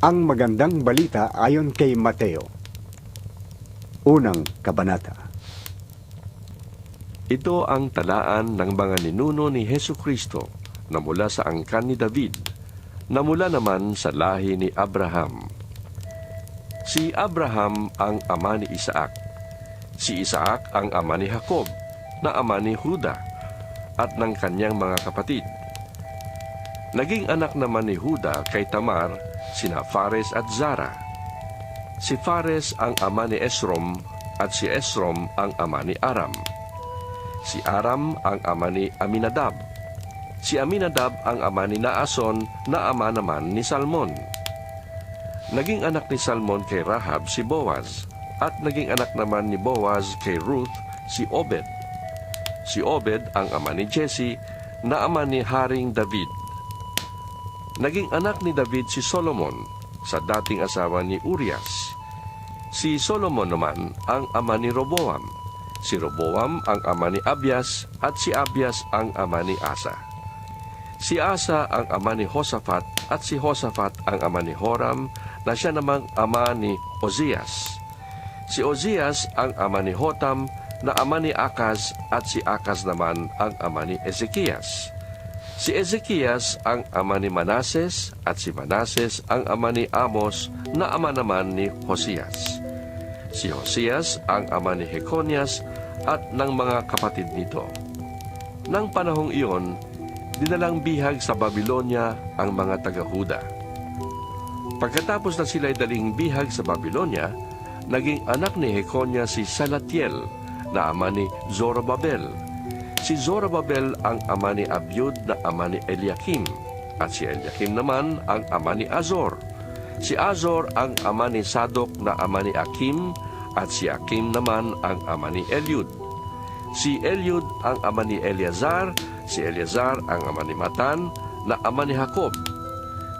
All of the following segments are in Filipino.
Ang magandang balita ayon kay Mateo. Unang kabanata. Ito ang talaan ng mga ninuno ni Hesukristo na mula sa angkan ni David, na mula naman sa lahi ni Abraham. Si Abraham ang ama ni Isaac. Si Isaac ang ama ni Jacob, na ama ni Juda, at ng kanyang mga kapatid. Naging anak naman ni Juda kay Tamar, sina Fares at Zara. Si Fares ang ama ni Esrom, at si Esrom ang ama ni Aram. Si Aram ang ama ni Aminadab. Si Aminadab ang ama ni Naason, na ama naman ni Salmon. Naging anak ni Salmon kay Rahab si Boaz, at naging anak naman ni Boaz kay Ruth si Obed. Si Obed ang ama ni Jesse, na ama ni Haring David. Naging anak ni David si Solomon sa dating asawa ni Urias. Si Solomon naman ang ama ni Roboam. Si Roboam ang ama ni Abias, at si Abias ang ama ni Asa. Si Asa ang ama ni Hosafat, at si Hosafat ang ama ni Horam, na siya namang ama ni Ozias. Si Ozias ang ama ni Hotam, na ama ni Akaz, at si Akaz naman ang ama ni Ezekias. Si Ezekias ang ama ni Manases, at si Manases ang ama ni Amos, na ama naman ni Hosias. Si Hosias ang ama ni Jeconias at ng mga kapatid nito. Nang panahong iyon, dinalang bihag sa Babylonia ang mga taga-Huda. Pagkatapos na sila'y daling bihag sa Babylonia, naging anak ni Jeconias si Salatiel, na ama ni Zorobabel. Si Zorobabel ang ama ni Abiud, na ama ni Eliakim, at si Eliakim naman ang ama ni Azor. Si Azor ang ama ni Sadok, na ama ni Akim, at si Akim naman ang ama ni Eliud. Si Eliud ang ama ni Eleazar, si Eleazar ang ama ni Matan, na ama ni Jacob.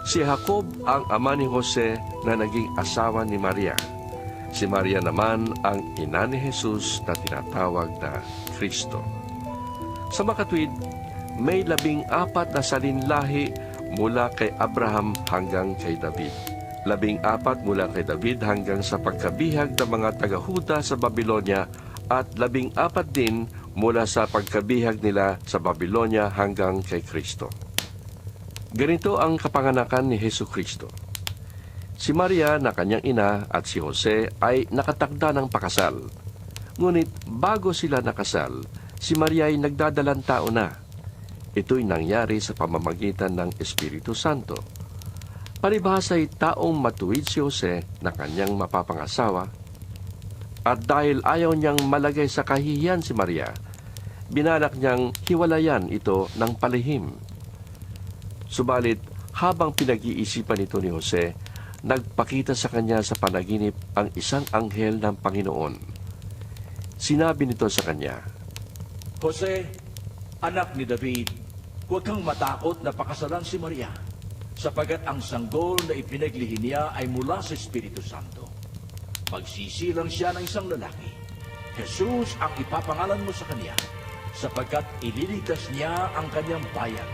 Si Jacob ang ama ni Jose, na naging asawa ni Maria. Si Maria naman ang ina ni Jesus, na tinatawag na Kristo. Sa makatwid, may 14 na salinlahi mula kay Abraham hanggang kay David. 14 mula kay David hanggang sa pagkabihag ng mga taga-Huda sa Babylonia, at 14 din mula sa pagkabihag nila sa Babylonia hanggang kay Kristo. Ganito ang kapanganakan ni Hesukristo. Si Maria na kanyang ina at si Jose ay nakatakda ng pakasal. Ngunit bago sila nakasal, si Maria ay nagdadalang tao na. Ito'y nangyari sa pamamagitan ng Espiritu Santo. Palibhasa ay taong matuwid si Jose na kanyang mapapangasawa, at dahil ayaw niyang malagay sa kahihiyan si Maria, binalak niyang hiwalayan ito ng palihim. Subalit, habang pinag-iisipan ito ni Jose, nagpakita sa kanya sa panaginip ang isang anghel ng Panginoon. Sinabi nito sa kanya, Jose, anak ni David, huwag kang matakot na pakasalan si Maria, sapagat ang sanggol na ipinaglihi niya ay mula sa Espiritu Santo. Magsisilang siya ng isang lalaki. Jesus ang ipapangalan mo sa kanya, sapagkat ililigtas niya ang kanyang bayan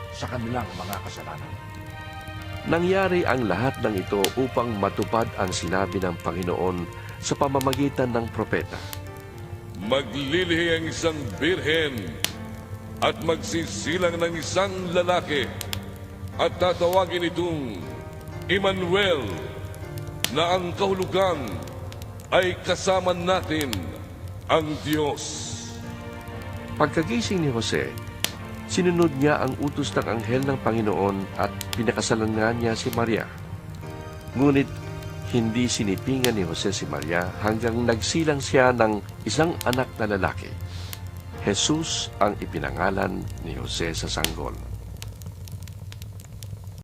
sa kanilang mga kasalanan. nangyari ang lahat ng ito upang matupad ang sinabi ng Panginoon sa pamamagitan ng propeta. Maglilihi ang isang birhen at magsisilang ng isang lalaki at tatawagin itong Emmanuel, na ang kahulugan ay kasama natin ang Diyos. Pagkagising ni Jose, sinunod niya ang utos ng anghel ng Panginoon at pinakasalan nga niya si Maria. Ngunit hindi sinipingan ni Jose si Maria hanggang nagsilang siya ng isang anak na lalaki. Jesus ang ipinangalan ni Jose sa sanggol.